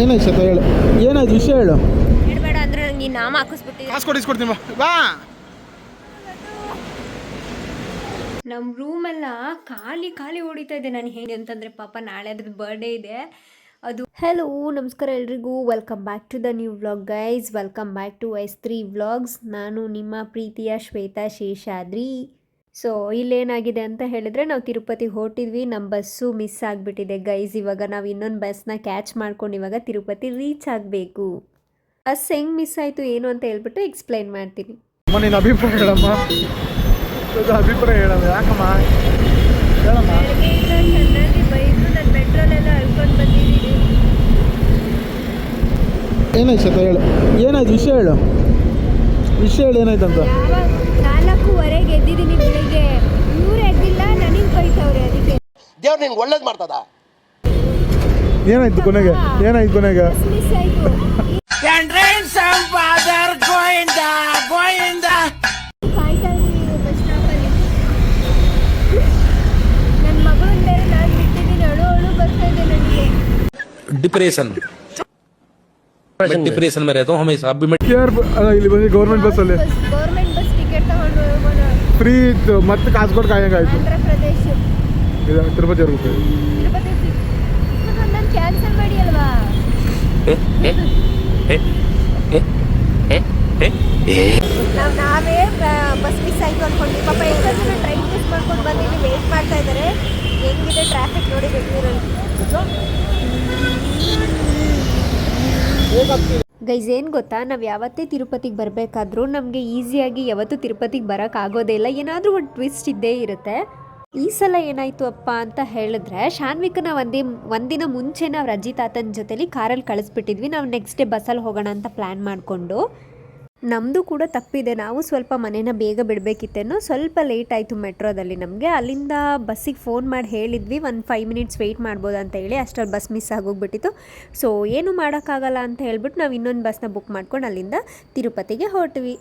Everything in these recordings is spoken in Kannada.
ಏನಾಯ್ತು ಶ್ವೇತಾ ಹೇಳು, ಏನಾಯ್ತು ವಿಷಯ ಹೇಳು. ಹೇಳ್ಬೇಡ ಅಂದ್ರೆ ನಂಗೆ ನಾಮ ಹಾಕಿಸ್ಬಿಟ್ಟಿದ್ದೆ. ಕಾಸು ಕೊಡಿಸ್ಕೊಡ್ತೀನಿ ಬಾ. ನಮ್ಮ ರೂಮೆಲ್ಲ ಖಾಲಿ ಖಾಲಿ ಹೊಡಿತಾ ಇದೆ. ನಾನು ಹೇಗೆ ಅಂತಂದರೆ ಪಾಪ ನಾಳೆ ಅದ್ರ ಬರ್ಡೇ ಇದೆ ಅದು. ಹಲೋ ನಮಸ್ಕಾರ ಎಲ್ರಿಗೂ, welcome back to the new vlog guys. Welcome back to S3 vlogs. ನಾನು ನಿಮ್ಮ ಪ್ರೀತಿಯ ಶ್ವೇತಾ ಶೇಷಾದ್ರಿ. ಸೊ ಇಲ್ಲೇನಾಗಿದೆ ಅಂತ ಹೇಳಿದರೆ, ನಾವು ತಿರುಪತಿಗೆ ಹೊರಟಿದ್ವಿ, ನಮ್ಮ ಬಸ್ಸು ಮಿಸ್ ಆಗಿಬಿಟ್ಟಿದೆ ಗೈಸ್. ಇವಾಗ ನಾವು ಇನ್ನೊಂದು ಬಸ್ನ ಕ್ಯಾಚ್ ಮಾಡ್ಕೊಂಡು ಇವಾಗ ತಿರುಪತಿ ರೀಚ್ ಆಗಬೇಕು. ಬಸ್ ಹೆಂಗೆ ಮಿಸ್ ಆಯಿತು ಏನು ಅಂತ ಹೇಳ್ಬಿಟ್ಟು ಎಕ್ಸ್ಪ್ಲೈನ್ ಮಾಡ್ತೀನಿ. ನಿನ್ನ ಅಭಿಪ್ರಾಯ ಹೇಳಮ್ಮ, ಅಭಿಪ್ರಾಯ ಹೇಳಮ್ಮ. ಯಾಕಮ್ಮ ಹೇಳಮ್ಮ. ಚೆನ್ನಾಗಿ ಬೈದು ನಾನು ಪೆಟ್ರೋಲ್ ಎಲ್ಲ ಅಳ್ಕೊಂಡು ಬಂದಿದ್ದೀನಿ. ಏನಾಯ್ತು ಶ್ವೇತಾ ಹೇಳು, ಏನಾಯ್ತು ವಿಷಯ ಹೇಳು, ವಿಷಯ ಹೇಳು ಏನಾಯ್ತಂತ. 4:15 ಎದ್ದಿದ್ದೀನಿ ಬೆಳಿಗ್ಗೆ, ಇವ್ರು ಎದ್ದಿಲ್ಲ, ನನಗೆ ಬೈತವ್ರೆ. ಅದಕ್ಕೆ ದೇವ್ರು ನಿನ್ಗೆ ಒಳ್ಳೇದು ಮಾಡ್ತದ. ಏನಾಯ್ತು ಕೊನೆಗೆ, ಏನಾಯ್ತು ಕೊನೆಗೆ? ಮಿಸ್ ಆಯಿತು. ಕಾಯ್ತಾ ಇದ್ದೀನಿ ಬಸ್ ಸ್ಟಾಪಲ್ಲಿ. ನನ್ನ ಮಗಳನ್ನ ಬೇರೆ ನಾನು ಬಿಟ್ಟಿದ್ದೀನಿ, ಅಳು ಬರ್ತಾ ಇದೆ ನನಗೆ. डिप्रेशन में रहता हूँ हमेशा. अभी मैं ಯಾರು ಇಲ್ಲಿ ಬಂದು ಗೌರ್ಮೆಂಟ್ ಬಸ್ಸಲ್ಲಿ ಗೌರ್ಮೆಂಟ್ ಬಸ್ ಟಿಕೆಟ್ ತಗೊಂಡು ಹೋಗೋಣ. ಫ್ರೀ ಇತ್ತು, ಮತ್ತೆ ಕಾಸು ಕೊಟ್ಟು ಕಾಯಂಗಾಯ್ತು. ಆಂಧ್ರ ಪ್ರದೇಶ ಇದು ತಿರುಪತಿವರೆಗೂ ತಿರುಪತಿ ನಾನು ಕ್ಯಾನ್ಸಲ್ ಮಾಡಿ ಅಲ್ವಾ. ನಾವೇ ಬಸ್ ಮಿಸ್ ಆಯಿತು ಅಂದ್ಕೊಂಡ್ವಿ. ಪಾಪ ಎಷ್ಟು ಜನ ಟ್ರೈನ್ ಮಿಸ್ ಮಾಡ್ಕೊಂಡು ಬಂದಿಲ್ಲಿ ವೇಟ್ ಮಾಡ್ತಾ ಇದ್ದಾರೆ. ಹೆಂಗಿದೆ ಟ್ರಾಫಿಕ್ ನೋಡಿ ಬೆಂಗಳೂರಲ್ಲಿ. ಗೈಸ್ ಏನು ಗೊತ್ತಾ, ನಾವು ಯಾವತ್ತೇ ತಿರುಪತಿಗೆ ಬರಬೇಕಾದ್ರೂ ನಮಗೆ ಈಸಿಯಾಗಿ ಯಾವತ್ತೂ ತಿರುಪತಿಗೆ ಬರೋಕ್ಕಾಗೋದೇ ಇಲ್ಲ. ಏನಾದರೂ ಒಂದು ಟ್ವಿಸ್ಟ್ ಇದ್ದೇ ಇರುತ್ತೆ. ಈ ಸಲ ಏನಾಯಿತು ಅಪ್ಪ ಅಂತ ಹೇಳಿದ್ರೆ, ಶಾನ್ವಿಕನ ಒಂದಿನ ಮುಂಚೆ ನಾವು ಅಜ್ಜಿ ತಾತನ ಜೊತೆಲಿ ಕಾರಲ್ಲಿ ಕಳಿಸ್ಬಿಟ್ಟಿದ್ವಿ. ನಾವು ನೆಕ್ಸ್ಟ್ ಡೇ ಬಸ್ಸಲ್ಲಿ ಹೋಗೋಣ ಅಂತ ಪ್ಲ್ಯಾನ್ ಮಾಡಿಕೊಂಡು. ನಮ್ಮದು ಕೂಡ ತಪ್ಪಿದೆ, ನಾವು ಸ್ವಲ್ಪ ಮನೇನ ಬೇಗ ಬಿಡಬೇಕಿತ್ತೇನೋ, ಸ್ವಲ್ಪ ಲೇಟ್ ಆಯಿತು ಮೆಟ್ರೋದಲ್ಲಿ ನಮಗೆ. ಅಲ್ಲಿಂದ ಬಸ್ಸಿಗೆ ಫೋನ್ ಮಾಡಿ ಹೇಳಿದ್ವಿ, ಒಂದು 5 ಮಿನಿಟ್ಸ್ ವೆಯ್ಟ್ ಮಾಡ್ಬೋದು ಅಂತ ಹೇಳಿ. ಅಷ್ಟರಲ್ಲಿ ಬಸ್ ಮಿಸ್ ಆಗೋಗ್ಬಿಟ್ಟಿತ್ತು. ಸೊ ಏನು ಮಾಡೋಕ್ಕಾಗಲ್ಲ ಅಂತ ಹೇಳ್ಬಿಟ್ಟು ನಾವು ಇನ್ನೊಂದು ಬಸ್ನ ಬುಕ್ ಮಾಡ್ಕೊಂಡು ಅಲ್ಲಿಂದ ತಿರುಪತಿಗೆ ಹೊರಟ್ವಿ.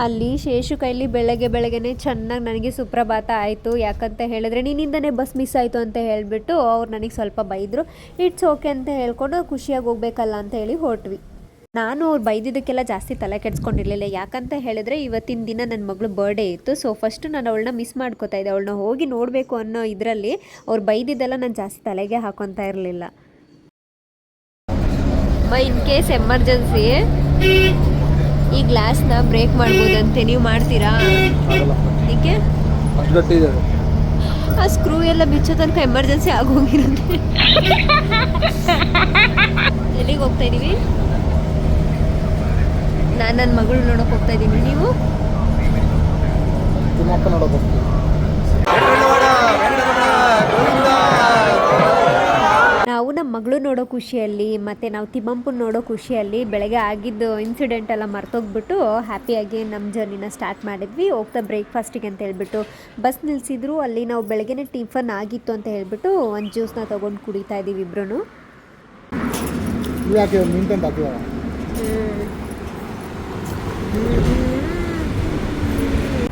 ಅಲ್ಲಿ ಶೇಷು ಕೈಲಿ ಬೆಳಗ್ಗೆನೇ ಚೆನ್ನಾಗಿ ನನಗೆ ಸುಪ್ರಭಾತ ಆಯಿತು. ಯಾಕಂತ ಹೇಳಿದ್ರೆ ನಿನ್ನಿಂದನೇ ಬಸ್ ಮಿಸ್ ಆಯಿತು ಅಂತ ಹೇಳಿಬಿಟ್ಟು ಅವ್ರು ನನಗೆ ಸ್ವಲ್ಪ ಬೈದರು. ಇಟ್ಸ್ ಓಕೆ ಅಂತ ಹೇಳ್ಕೊಂಡು ಖುಷಿಯಾಗಿ ಹೋಗ್ಬೇಕಲ್ಲ ಅಂತ ಹೇಳಿ ಹೊರಟ್ವಿ. ನಾನು ಅವ್ರು ಬೈದಿದ್ದಕ್ಕೆಲ್ಲ ಜಾಸ್ತಿ ತಲೆ ಕೆಡಿಸ್ಕೊಂಡಿರಲಿಲ್ಲ. ಯಾಕಂತ ಹೇಳಿದ್ರೆ ಇವತ್ತಿನ ದಿನ ನನ್ನ ಮಗಳು ಬರ್ಡೇ ಇತ್ತು. ಸೊ ಫಸ್ಟು ನಾನು ಅವಳನ್ನ ಮಿಸ್ ಮಾಡ್ಕೋತಾ ಇದ್ದೆ, ಅವಳನ್ನ ಹೋಗಿ ನೋಡಬೇಕು ಅನ್ನೋ ಇದರಲ್ಲಿ ಅವ್ರು ಬೈದಿದ್ದೆಲ್ಲ ನಾನು ಜಾಸ್ತಿ ತಲೆಗೆ ಹಾಕೊತಾ ಇರಲಿಲ್ಲ. ಇನ್ ಕೇಸ್ ಎಮರ್ಜೆನ್ಸಿ ಈ ಗ್ಲಾಸ್ನ ಬ್ರೇಕ್ ಮಾಡ್ಬೋದಂತೆ, ನೀವು ಮಾಡ್ತೀರಾ? ಏಕೆ ಆ ಸ್ಕ್ರೂ ಎಲ್ಲ ಬಿಚ್ಚೋ ತನಕ ಎಮರ್ಜೆನ್ಸಿ ಆಗೋಗಿರುತ್ತೆ. ಎಲ್ಲಿಗೆ ಹೋಗ್ತಾ ಇದ್ದೀವಿ? ನಾನು ನನ್ನ ಮಗಳು ನೋಡೋಕೆ ಹೋಗ್ತಾ ಇದ್ದೀನಿ. ನೀವು? ನಾವು ನಮ್ಮ ಮಗಳು ನೋಡೋ ಖುಷಿಯಲ್ಲಿ ಮತ್ತು ನಾವು ತಿಮ್ಮಪ್ಪನ ನೋಡೋ ಖುಷಿಯಲ್ಲಿ ಬೆಳಗ್ಗೆ ಆಗಿದ್ದು ಇನ್ಸಿಡೆಂಟ್ ಎಲ್ಲ ಮರ್ತೋಗ್ಬಿಟ್ಟು ಹ್ಯಾಪಿಯಾಗಿ ನಮ್ಮ ಜರ್ನಿನ ಸ್ಟಾರ್ಟ್ ಮಾಡಿದ್ವಿ. ಹೋಗ್ತಾ ಬ್ರೇಕ್ಫಾಸ್ಟಿಗೆ ಅಂತ ಹೇಳ್ಬಿಟ್ಟು ಬಸ್ ನಿಲ್ಲಿಸಿದ್ರು. ಅಲ್ಲಿ ನಾವು ಬೆಳಗ್ಗೆನೇ ಟಿಫನ್ ಆಗಿತ್ತು ಅಂತ ಹೇಳ್ಬಿಟ್ಟು ಒಂದು ಜ್ಯೂಸ್ನ ತೊಗೊಂಡು ಕುಡಿತಾ ಇದ್ದೀವಿ ಇಬ್ರು.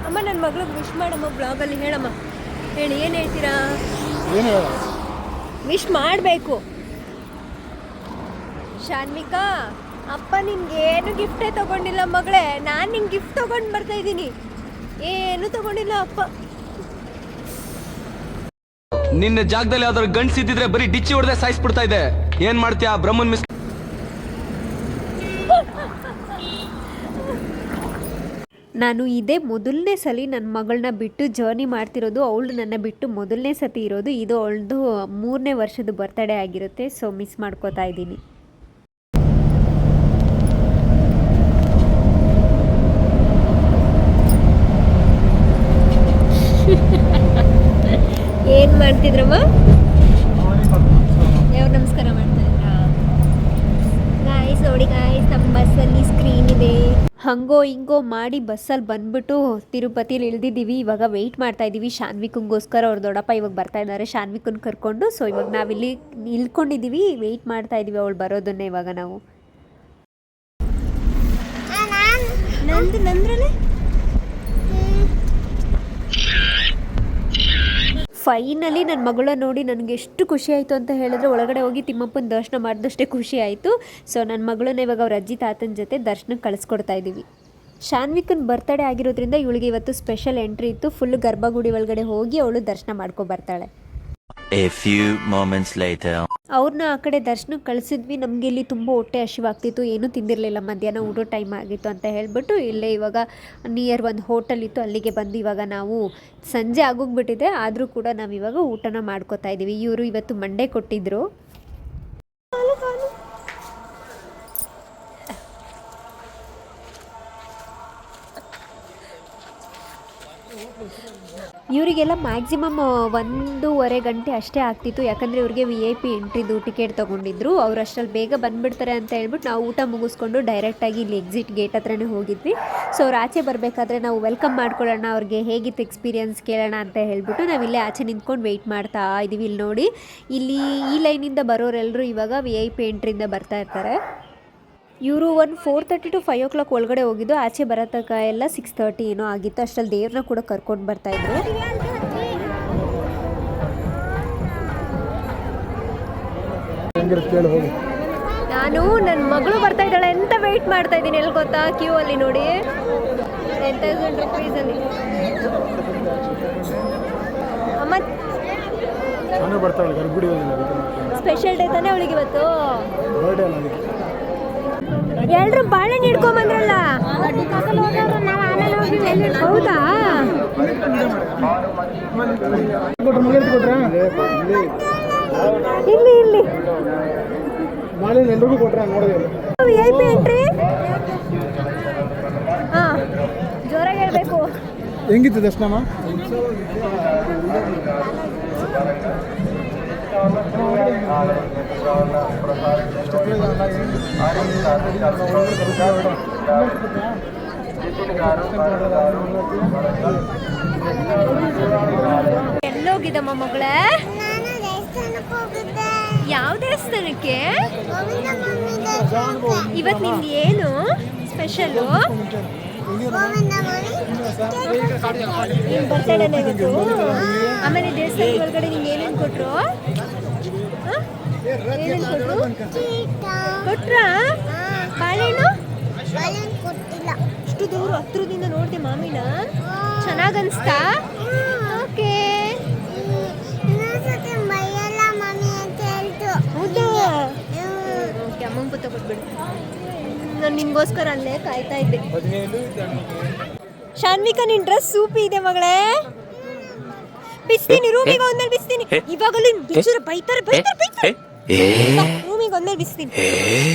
ಅಮ್ಮ ನನ್ನ ಮಗಳಿಗೆ ವಿಶ್ ಮಾಡಮ್ಮ, ಬ್ಲಾಗಲ್ಲಿ ಹೇಳಮ್ಮ. ಹೇಳಿ, ಏನು ಹೇಳ್ತೀರಾ? ವಿಶ್ ಮಾಡಬೇಕು. ಶಾನ್ವಿಕಾ, ಅಪ್ಪ ನಿನ್ಗೆ ಏನು ಗಿಫ್ಟೇ ತೊಗೊಂಡಿಲ್ಲ ಮಗಳೇ. ನಾನು ನಿಂಗೆ ಗಿಫ್ಟ್ ತೊಗೊಂಡು ಬರ್ತಾ ಇದ್ದೀನಿ, ಏನು ತೊಗೊಂಡಿಲ್ಲ ಅಪ್ಪ. ನಿನ್ನ ಜಾಗದಲ್ಲಿ ಯಾವ್ದಾದ್ರು ಗಂಡ್ಸಿದ್ರೆ ಬರೀ ಡಿಚ್ಚಿ ಹೊಡೆದೇ ಸಾಯಿಸ್ಬಿಡ್ತಾ ಇದೆ. ಏನ್ ಮಾಡ್ತೀಯಾ ಬ್ರಹ್ಮನ್ ಮಿಸ್? ನಾನು ಇದೇ ಮೊದಲನೇ ಸಲ ನನ್ನ ಮಗಳನ್ನ ಬಿಟ್ಟು ಜರ್ನಿ ಮಾಡ್ತಿರೋದು. ಅವಳು ನನ್ನ ಬಿಟ್ಟು ಮೊದಲನೇ ಸತಿ ಇರೋದು. ಇದು ಅವಳದು 3ನೇ ವರ್ಷದ ಬರ್ತ್ಡೇ ಆಗಿರುತ್ತೆ. ಸೊ ಮಿಸ್ ಮಾಡ್ಕೋತಾ ಇದ್ದೀನಿ. ಏನು ಮಾಡ್ತಿದ್ರಮ್ಮ? ಯಾವ ನಮಸ್ಕಾರ ಮಾಡ್ತಾ ಇದ್ರಾ? ಗಾಯ್ಸ್ ನೋಡಿ ಗಾಯ್ಸ್, ನಮ್ಮ ಬಸ್ಸಲ್ಲಿ ಸ್ಕ್ರೀನ್ ಇದೆ. ಹಂಗೋ ಹಿಂಗೋ ಮಾಡಿ ಬಸ್ಸಲ್ಲಿ ಬಂದ್ಬಿಟ್ಟು ತಿರುಪತಿಲಿ ಇಳಿದಿದ್ದೀವಿ. ಇವಾಗ ವೆಯ್ಟ್ ಮಾಡ್ತಾ ಇದ್ದೀವಿ ಶಾನ್ವಿಕಂಗೋಸ್ಕರ. ಅವ್ರ ದೊಡ್ಡಪ್ಪ ಇವಾಗ ಬರ್ತಾ ಇದ್ದಾರೆ ಶಾನ್ವಿಕನ್ ಕರ್ಕೊಂಡು. ಸೊ ಇವಾಗ ನಾವಿಲ್ಲಿ ನಿಲ್ಕೊಂಡಿದ್ದೀವಿ, ವೆಯ್ಟ್ ಮಾಡ್ತಾ ಇದ್ದೀವಿ ಅವಳು ಬರೋದನ್ನೇ. ಇವಾಗ ನಾವು ನಂದ್ರಲ್ಲೇ ಫೈನಲಿ ನನ್ನ ಮಗಳ ನೋಡಿ ನನಗೆ ಎಷ್ಟು ಖುಷಿ ಆಯಿತು ಅಂತ ಹೇಳಿದ್ರೆ ಒಳಗಡೆ ಹೋಗಿ ತಿಮ್ಮಪ್ಪನ ದರ್ಶನ ಮಾಡಿದಷ್ಟೇ ಖುಷಿ ಆಯಿತು. ಸೊ ನನ್ನ ಮಗಳನ್ನ ಇವಾಗ ಅವ್ರ ಅಜ್ಜಿ ತಾತನ ಜೊತೆ ದರ್ಶನಕ್ಕೆ ಕಳಿಸ್ಕೊಡ್ತಾ ಇದ್ದೀವಿ. ಶಾನ್ವಿಕನ್ ಬರ್ತಡೇ ಆಗಿರೋದ್ರಿಂದ ಇವಳಿಗೆ ಇವತ್ತು ಸ್ಪೆಷಲ್ ಎಂಟ್ರಿ ಇತ್ತು. ಫುಲ್ ಗರ್ಭಗುಡಿ ಒಳಗಡೆ ಹೋಗಿ ಅವಳು ದರ್ಶನ ಮಾಡ್ಕೊಬರ್ತಾಳೆ. A few moments later. ಅವ್ರನ್ನ ಆ ಕಡೆ ದರ್ಶನಕ್ಕೆ ಕಳಿಸಿದ್ವಿ. ನಮಗೆ ಇಲ್ಲಿ ತುಂಬ ಹೊಟ್ಟೆ ಹಸಿವಾಗ್ತಿತ್ತು, ಏನೂ ತಿಂದಿರಲಿಲ್ಲ, ಮಧ್ಯಾಹ್ನ ಊಟ ಟೈಮ್ ಆಗಿತ್ತು ಅಂತ ಹೇಳಿಬಿಟ್ಟು ಇಲ್ಲೇ ಇವಾಗ ನಿಯರ್ ಒಂದು ಹೋಟೆಲ್ ಇತ್ತು, ಅಲ್ಲಿಗೆ ಬಂದು ಇವಾಗ ನಾವು ಸಂಜೆ ಆಗೋಗ್ಬಿಟ್ಟಿದೆ, ಆದರೂ ಕೂಡ ನಾವು ಇವಾಗ ಊಟನ ಮಾಡ್ಕೋತಾ ಇದ್ದೀವಿ. ಇವರು ಇವತ್ತು ಮಂಡೆ ಕೊಟ್ಟಿದ್ದರು. ಇವರಿಗೆಲ್ಲ ಮ್ಯಾಕ್ಸಿಮಮ್ 1.5 ಗಂಟೆ ಅಷ್ಟೇ ಆಗ್ತಿತ್ತು, ಯಾಕಂದರೆ ಇವ್ರಿಗೆ VIP ಎಂಟ್ರಿದು ಟಿಕೆಟ್ ತೊಗೊಂಡಿದ್ರು. ಅವ್ರು ಅಷ್ಟರಲ್ಲಿ ಬೇಗ ಬಂದುಬಿಡ್ತಾರೆ ಅಂತ ಹೇಳ್ಬಿಟ್ಟು ನಾವು ಊಟ ಮುಗಿಸ್ಕೊಂಡು ಡೈರೆಕ್ಟಾಗಿ ಇಲ್ಲಿ ಎಕ್ಸಿಟ್ ಗೇಟ್ ಹತ್ರನೇ ಹೋಗಿದ್ವಿ. ಸೊ ಅವ್ರು ಆಚೆ ಬರಬೇಕಾದ್ರೆ ನಾವು ವೆಲ್ಕಮ್ ಮಾಡ್ಕೊಳ್ಳೋಣ, ಅವ್ರಿಗೆ ಹೇಗಿತ್ತು ಎಕ್ಸ್ಪೀರಿಯನ್ಸ್ ಕೇಳೋಣ ಅಂತ ಹೇಳ್ಬಿಟ್ಟು ನಾವು ಇಲ್ಲೇ ಆಚೆ ನಿಂತ್ಕೊಂಡು ವೆಯ್ಟ್ ಮಾಡ್ತಾ ಇದ್ದೀವಿ. ಇಲ್ಲಿ ನೋಡಿ, ಇಲ್ಲಿ ಈ ಲೈನಿಂದ ಬರೋರೆಲ್ಲರೂ ಇವಾಗ VIP ಎಂಟ್ರಿಯಿಂದ ಬರ್ತಾ ಇರ್ತಾರೆ. ಇವರು ಒಂದು 4:30 to 5 o'clock ಒಳಗಡೆ ಹೋಗಿದ್ದು, ಆಚೆ ಬರೋ ತನಕ ಎಲ್ಲ 6:30 ಏನೋ ಆಗಿತ್ತು. ಅಷ್ಟರಲ್ಲಿ ದೇವ್ರನ್ನ ಕೂಡ ಕರ್ಕೊಂಡು ಬರ್ತಾಯಿದ್ರು. ನಾನು ನನ್ನ ಮಗಳು ಬರ್ತಾ ಇದ್ದಾಳೆ ಅಂತ ವೆಯ್ಟ್ ಮಾಡ್ತಾ ಇದ್ದೀನಿ. ಎಲ್ಲಿ ಗೊತ್ತಾ, ಕ್ಯೂ ಅಲ್ಲಿ ನೋಡಿ 10,000 ರೂಪೀಸಲ್ಲಿ. ಅಮ್ಮ ಸ್ಪೆಷಲ್ ಡೇ ತಾನೇ ಅವಳಿಗೆ ಇವತ್ತು. ಎಲ್ಲರೂ ಬಾಳೆಹಣ್ಣು ಹಿಡ್ಕೊಂಬಂದ್ರಲ್ಲ, ಹೌದಾ? ಇಲ್ಲಿ ಇಲ್ಲಿ VIP ಎಂಟ್ರಿ. ಹಾಂ, ಜೋರಾಗಿ ಹೇಳ್ಬೇಕು. ಹೆಂಗಿತ್ತು ದರ್ಶನ? ಎಲ್ಲೋಗಿದ್ದಮ್ಮ ಮಗಳೇ? ಯಾವ ದೇವಸ್ಥಾನಕ್ಕೆ? ಇವತ್ತು ನಿಮ್ಗೆ ಏನು ಸ್ಪೆಷಲು? ಬರ್ತಡೇನ ಇವತ್ತು? ಆಮೇಲೆ ದೇವಸ್ಥಾನದ ಒಳಗಡೆ ನಿಮ್ಗೆ ಏನೇನು ಕೊಟ್ಟರು? ಏನೇನು ಕೊಟ್ಟರು? ಕೊಟ್ರಾ ಬಾಳೆಹಣ್ಣು? ಅಷ್ಟು ದೂರ ಹತ್ರದಿಂದ ನೋಡಿದೆ ಮಾಮಿನ. ಚೆನ್ನಾಗನ್ಸ್ತಾ? ಓಕೆ. ಹೌದಾ? ಓಕೆ, ಅಮ್ಮಂಗೆ ತಗೊಟ್ಬಿಡು. ನಾನು ನಿನ್ಗೋಸ್ಕರ ಅಲ್ಲೇ ಕಾಯ್ತಾ ಇದ್ದೆ. ಶಾನ್ವಿಕಾ, ನಿನ್ ಡ್ರೆಸ್ ಸೂಪಿ ಇದೆ ಮಗಳೇ. ಬಿಸ್ತೀನಿ, ರೂಮಿಗೆ ಒಂದ್ಮೇಲೆ ಬಿಸ್ತೀನಿ. ಇವಾಗಲೂ ಬೈತಾರೆ. ರೂಮಿಗೆ ಒಂದ್ಮೇಲೆ ಬಿಸ್ತೀನಿ.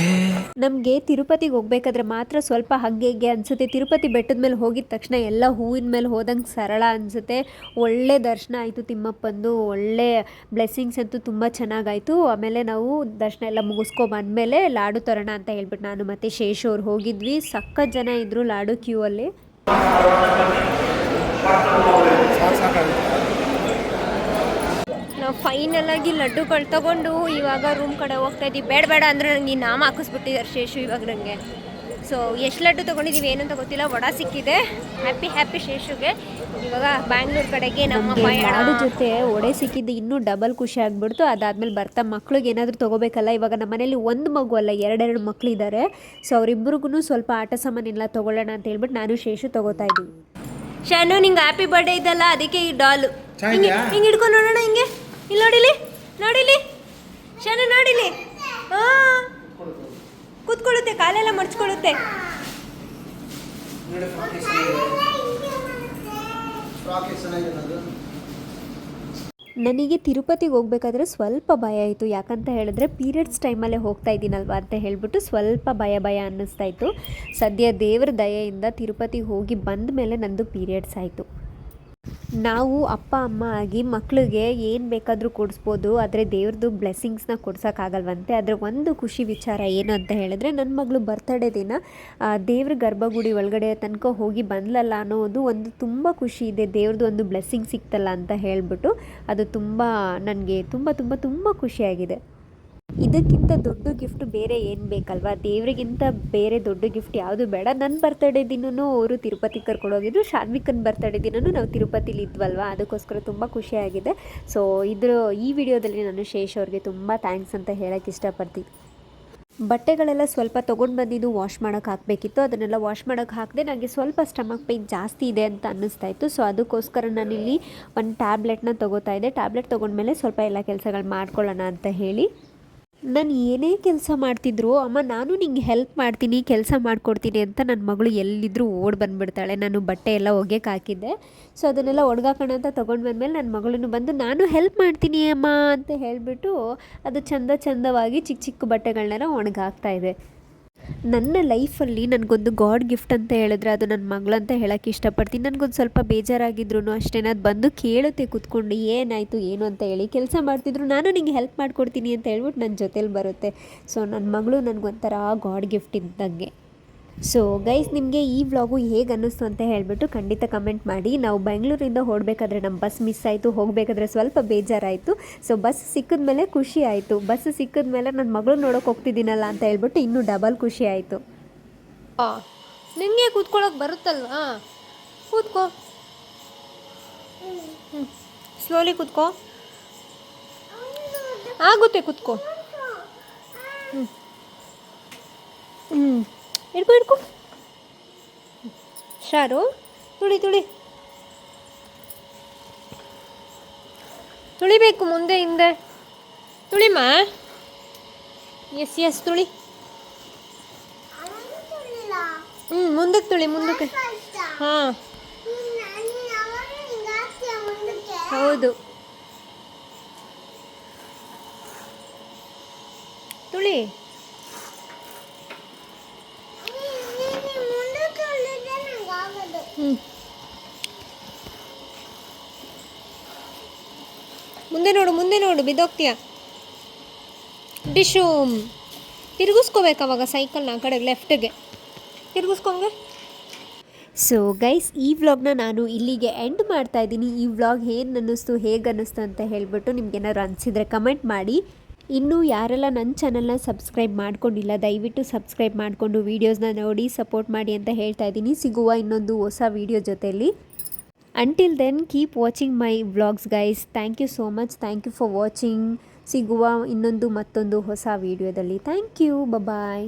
ನಮಗೆ ತಿರುಪತಿಗೆ ಹೋಗ್ಬೇಕಾದ್ರೆ ಮಾತ್ರ ಸ್ವಲ್ಪ ಹಾಗೆ ಅನಿಸುತ್ತೆ. ತಿರುಪತಿ ಬೆಟ್ಟದ ಮೇಲೆ ಹೋಗಿದ ತಕ್ಷಣ ಎಲ್ಲ ಹೂವಿನ ಮೇಲೆ ಹೋದಂಗೆ ಸರಳ ಅನಿಸುತ್ತೆ. ಒಳ್ಳೆ ದರ್ಶನ ಆಯಿತು ತಿಮ್ಮಪ್ಪಂದು, ಒಳ್ಳೆ ಬ್ಲೆಸ್ಸಿಂಗ್ಸ್ ಅಂತೂ ತುಂಬ ಚೆನ್ನಾಗಾಯಿತು. ಆಮೇಲೆ ನಾವು ದರ್ಶನ ಎಲ್ಲ ಮುಗಿಸ್ಕೊಬಂದ್ಮೇಲೆ ಲಾಡು ತರೋಣ ಅಂತ ಹೇಳ್ಬಿಟ್ಟು ನಾನು ಮತ್ತು ಶೇಷು ಅವ್ರು ಹೋಗಿದ್ವಿ. ಸಖತ್ ಜನ ಇದ್ದರು ಲಾಡು ಕ್ಯೂ ಅಲ್ಲಿ. ನಾವು ಫೈನಲ್ ಆಗಿ ಲಡ್ಡುಗಳು ತಗೊಂಡು ಇವಾಗ ರೂಮ್ ಕಡೆ ಹೋಗ್ತಾ ಇದ್ದೀವಿ. ಬೇಡ ಅಂದರೆ ನನಗೆ ಈ ನಾಮ ಹಾಕಿಸ್ಬಿಟ್ಟಿದ್ದಾರೆ ಶೇಷು ಇವಾಗ ನನಗೆ. ಸೊ ಎಷ್ಟು ಲಡ್ಡು ತೊಗೊಂಡಿದ್ದೀವಿ ಏನಂತ ಗೊತ್ತಿಲ್ಲ. ವಡ ಸಿಕ್ಕಿದೆ. ಹ್ಯಾಪಿ ಶೇಷುಗೆ. ಇವಾಗ ಬ್ಯಾಂಗ್ಳೂರು ಕಡೆಗೆ ನಮ್ಮ ಲಾಡು ಜೊತೆ ಒಡೆ ಸಿಕ್ಕಿದ್ದು ಇನ್ನೂ ಡಬಲ್ ಖುಷಿ ಆಗಿಬಿಡ್ತು. ಅದಾದಮೇಲೆ ಬರ್ತಾ ಮಕ್ಳಿಗೆ ಏನಾದರೂ ತೊಗೋಬೇಕಲ್ಲ. ಇವಾಗ ನಮ್ಮ ಮನೇಲಿ ಒಂದು ಮಗು ಅಲ್ಲ, 2 ಮಕ್ಕಳಿದ್ದಾರೆ. ಸೊ ಅವರಿಬ್ಬರಿಗೂ ಸ್ವಲ್ಪ ಆಟ ಸಾಮಾನೆಲ್ಲ ತೊಗೊಳ್ಳೋಣ ಅಂತ ಹೇಳ್ಬಿಟ್ಟು ನಾನು ಶೇಷು ತೊಗೋತಾ ಇದ್ದೀವಿ. ಶಾನು, ನಿಂಗೆ ಹ್ಯಾಪಿ ಬರ್ಡೇ ಇದಲ್ಲ, ಅದಕ್ಕೆ ಈ ಡಾಲು ಹಿಂಗೆ ಹಿಡ್ಕೊಂಡು ನೋಡೋಣ. ಹಿಂಗೆ ಇಲ್ಲಿ ನೋಡಿಲಿ ಶಾನು, ನೋಡಿಲಿ. ಹಾಂ, ಕೂತ್ಕೊಳ್ಳುತ್ತೆ, ಕಾಲೆಲ್ಲ ಮಡ್ಚ್ಕೊಳ್ಳುತ್ತೆ. ನನಗೆ ತಿರುಪತಿಗೆ ಹೋಗ್ಬೇಕಾದ್ರೆ ಸ್ವಲ್ಪ ಭಯ ಆಯಿತು. ಯಾಕಂತ ಹೇಳಿದ್ರೆ ಪೀರಿಯಡ್ಸ್ ಟೈಮಲ್ಲೇ ಹೋಗ್ತಾ ಇದ್ದೀನಲ್ವ ಅಂತ ಹೇಳ್ಬಿಟ್ಟು ಸ್ವಲ್ಪ ಭಯ ಅನ್ನಿಸ್ತಾ ಇತ್ತು. ಸದ್ಯ ದೇವರ ದಯೆಯಿಂದ ತಿರುಪತಿಗೆ ಹೋಗಿ ಬಂದ ಮೇಲೆ ನಂದು ಪೀರಿಯಡ್ಸ್ ಆಯಿತು. ನಾವು ಅಪ್ಪ ಅಮ್ಮ ಆಗಿ ಮಕ್ಕಳಿಗೆ ಏನು ಬೇಕಾದರೂ ಕೊಡಿಸ್ಬೋದು, ಆದರೆ ದೇವ್ರದ್ದು ಬ್ಲೆಸ್ಸಿಂಗ್ಸ್ನ ಕೊಡ್ಸೋಕ್ಕಾಗಲ್ವಂತೆ. ಆದರೆ ಒಂದು ಖುಷಿ ವಿಚಾರ ಏನು ಅಂತ ಹೇಳಿದ್ರೆ, ನನ್ನ ಮಗಳು ಬರ್ತಡೇ ದಿನ ದೇವ್ರ ಗರ್ಭಗುಡಿ ಒಳಗಡೆ ತನಕ ಹೋಗಿ ಬಂದ್ಲಲ್ಲ ಅನ್ನೋದು ಒಂದು ತುಂಬ ಖುಷಿ ಇದೆ. ದೇವ್ರದ್ದು ಒಂದು ಬ್ಲೆಸ್ಸಿಂಗ್ ಸಿಕ್ತಲ್ಲ ಅಂತ ಹೇಳಿಬಿಟ್ಟು ಅದು ತುಂಬ ನನಗೆ ತುಂಬ ತುಂಬ ತುಂಬ ಖುಷಿಯಾಗಿದೆ. ಇದಕ್ಕಿಂತ ದೊಡ್ಡ ಗಿಫ್ಟ್ ಬೇರೆ ಏನು ಬೇಕಲ್ವಾ, ದೇವರಿಗಿಂತ ಬೇರೆ ದೊಡ್ಡ ಗಿಫ್ಟ್ ಯಾವುದು ಬೇಡ. ನನ್ನ ಬರ್ತಡೇ ದಿನವೂ ಅವರು ತಿರುಪತಿಗೆ ಕರ್ಕೊಂಡೋಗಿದ್ರು, ಶಾನ್ವಿಕನ ಬರ್ತಡೇ ದಿನವೂ ನಾವು ತಿರುಪತಿಲಿ ಇದ್ವಲ್ವ, ಅದಕ್ಕೋಸ್ಕರ ತುಂಬ ಖುಷಿಯಾಗಿದೆ. ಸೊ ಈ ವಿಡಿಯೋದಲ್ಲಿ ನಾನು ಶೇಷ್ ಅವ್ರಿಗೆ ತುಂಬ ಥ್ಯಾಂಕ್ಸ್ ಅಂತ ಹೇಳೋಕ್ಕೆ ಇಷ್ಟಪಡ್ತೀನಿ. ಬಟ್ಟೆಗಳೆಲ್ಲ ಸ್ವಲ್ಪ ತೊಗೊಂಡು ಬಂದಿದ್ದು ವಾಶ್ ಮಾಡೋಕ್ಕೆ ಹಾಕಬೇಕಿತ್ತು, ಅದನ್ನೆಲ್ಲ ವಾಶ್ ಮಾಡೋಕ್ಕೆ ಹಾಕಿದೆ. ನನಗೆ ಸ್ವಲ್ಪ ಸ್ಟಮಕ್ ಪೇಯ್ನ್ ಜಾಸ್ತಿ ಇದೆ ಅಂತ ಅನ್ನಿಸ್ತಾ ಇತ್ತು. ಸೊ ಅದಕ್ಕೋಸ್ಕರ ನಾನಿಲ್ಲಿ ಒಂದು ಟ್ಯಾಬ್ಲೆಟ್ನ ತೊಗೋತಾ ಇದ್ದೆ. ಟ್ಯಾಬ್ಲೆಟ್ ತೊಗೊಂಡ್ಮೇಲೆ ಸ್ವಲ್ಪ ಎಲ್ಲ ಕೆಲಸಗಳು ಮಾಡ್ಕೊಳ್ಳೋಣ ಅಂತ ಹೇಳಿ, ನಾನು ಏನೇ ಕೆಲಸ ಮಾಡ್ತಿದ್ರು ಅಮ್ಮ ನಾನು ನಿಂಗೆ ಹೆಲ್ಪ್ ಮಾಡ್ತೀನಿ, ಕೆಲಸ ಮಾಡಿಕೊಡ್ತೀನಿ ಅಂತ ನನ್ನ ಮಗಳು ಎಲ್ಲಿದ್ದರೂ ಓಡಿ ಬಂದುಬಿಡ್ತಾಳೆ. ನಾನು ಬಟ್ಟೆ ಎಲ್ಲ ಒಗೆಕ್ಕೆ ಹಾಕಿದ್ದೆ, ಸೊ ಅದನ್ನೆಲ್ಲ ಒಣಗಾಕೋಣ ಅಂತ ತೊಗೊಂಡು ಬಂದಮೇಲೆ ನನ್ನ ಮಗಳನ್ನು ಬಂದು ನಾನು ಹೆಲ್ಪ್ ಮಾಡ್ತೀನಿ ಅಮ್ಮ ಅಂತ ಹೇಳಿಬಿಟ್ಟು ಅದು ಚಂದವಾಗಿ ಚಿಕ್ಕ ಚಿಕ್ಕ ಬಟ್ಟೆಗಳನ್ನೆಲ್ಲ ಒಣಗಾಕ್ತಾಯಿದೆ. ನನ್ನ ಲೈಫಲ್ಲಿ ನನಗೊಂದು ಗಾಡ್ ಗಿಫ್ಟ್ ಅಂತ ಹೇಳಿದ್ರೆ ಅದು ನನ್ನ ಮಗಳು ಅಂತ ಹೇಳೋಕ್ಕೆ ಇಷ್ಟಪಡ್ತೀನಿ. ನನಗೊಂದು ಸ್ವಲ್ಪ ಬೇಜಾರಾಗಿದ್ರು ಅಷ್ಟೇ, ಅದು ಬಂದು ಕೇಳುತ್ತೆ ಕೂತ್ಕೊಂಡು ಏನಾಯಿತು ಏನು ಅಂತ ಹೇಳಿ. ಕೆಲಸ ಮಾಡ್ತಿದ್ರು ನಾನು ನಿಂಗೆ ಹೆಲ್ಪ್ ಮಾಡಿಕೊಡ್ತೀನಿ ಅಂತ ಹೇಳ್ಬಿಟ್ಟು ನನ್ನ ಜೊತೇಲಿ ಬರುತ್ತೆ. ಸೊ ನನ್ನ ಮಗಳು ನನಗೊಂಥರ ಗಾಡ್ ಗಿಫ್ಟ್ ಇದ್ದಂಗೆ. ಸೊ ಗೈಸ್, ನಿಮಗೆ ಈ ವ್ಲಾಗು ಹೇಗೆ ಅನ್ನಿಸ್ತು ಅಂತ ಹೇಳಿಬಿಟ್ಟು ಖಂಡಿತ ಕಮೆಂಟ್ ಮಾಡಿ. ನಾವು ಬೆಂಗಳೂರಿಂದ ಹೊರಡಬೇಕಾದ್ರೆ ನಮ್ಮ ಬಸ್ ಮಿಸ್ ಆಯಿತು, ಹೋಗಬೇಕಾದ್ರೆ ಸ್ವಲ್ಪ ಬೇಜಾರಾಯಿತು. ಸೊ ಬಸ್ ಸಿಕ್ಕಿದ ಮೇಲೆ ಖುಷಿ ಆಯಿತು. ಬಸ್ ಸಿಕ್ಕಿದ ಮೇಲೆ ನನ್ನ ಮಗಳು ನೋಡೋಕೆ ಹೋಗ್ತಿದ್ದೀನಲ್ಲ ಅಂತ ಹೇಳ್ಬಿಟ್ಟು ಇನ್ನೂ ಡಬಲ್ ಖುಷಿ ಆಯಿತು. ನಿಮಗೆ ಕೂತ್ಕೊಳ್ಳೋಕೆ ಬರುತ್ತಲ್ವಾ, ಕೂತ್ಕೋ. ಸ್ಲೋಲಿ ಕೂತ್ಕೋ, ಆಗುತ್ತೆ ಕೂತ್ಕೋ. ಹಿಡ್ಕೊ ಶಾರು, ತುಳಿಬೇಕು ಮುಂದೆ ಹಿಂದೆ. ತುಳಿಮಾ, ಎಸ್ ತುಳಿ. ಮುಂದಕ್ಕೆ ತುಳಿ, ಮುಂದಕ್ಕೆ. ಹಾಂ ಹೌದು, ತುಳಿ. ಮುಂದೆ ನೋಡು ಬಿದ್ದೋಗ್ತೀಯ. ಡಿಶೂಮ್ ತಿರುಗಿಸ್ಕೋಬೇಕು ಅವಾಗ ಸೈಕಲ್ನ ಆ ಕಡೆಗೆ ಲೆಫ್ಟಿಗೆ ತಿರುಗಿಸ್ಕೊಂಗೆ. ಸೊ ಗೈಸ್, ಈ ವ್ಲಾಗ್ನ ನಾನು ಇಲ್ಲಿಗೆ ಎಂಡ್ ಮಾಡ್ತಾ ಇದ್ದೀನಿ. ಈ ವ್ಲಾಗ್ ಹೇಗೆ ಅನ್ನಿಸ್ತು ಅಂತ ಹೇಳಿಬಿಟ್ಟು ನಿಮ್ಗೇನಾದ್ರು ಅನಿಸಿದರೆ ಕಮೆಂಟ್ ಮಾಡಿ. ಇನ್ನೂ ಯಾರೆಲ್ಲ ನನ್ನ ಚಾನಲ್ನ ಸಬ್ಸ್ಕ್ರೈಬ್ ಮಾಡ್ಕೊಂಡಿಲ್ಲ ದಯವಿಟ್ಟು ಸಬ್ಸ್ಕ್ರೈಬ್ ಮಾಡಿಕೊಂಡು ವೀಡಿಯೋಸ್ನ ನೋಡಿ ಸಪೋರ್ಟ್ ಮಾಡಿ ಅಂತ ಹೇಳ್ತಾ ಇದ್ದೀನಿ. ಸಿಗುವ ಇನ್ನೊಂದು ಹೊಸ ವೀಡಿಯೋ ಜೊತೆಯಲ್ಲಿ. Until then, keep watching my vlogs guys. Thank you so much. Thank you for watching. ಸಿಗುವ ಇನ್ನೊಂದು ಮತ್ತೊಂದು ಹೊಸ ವಿಡಿಯೋದಲ್ಲಿ. Thank you. ಬಾಯ್.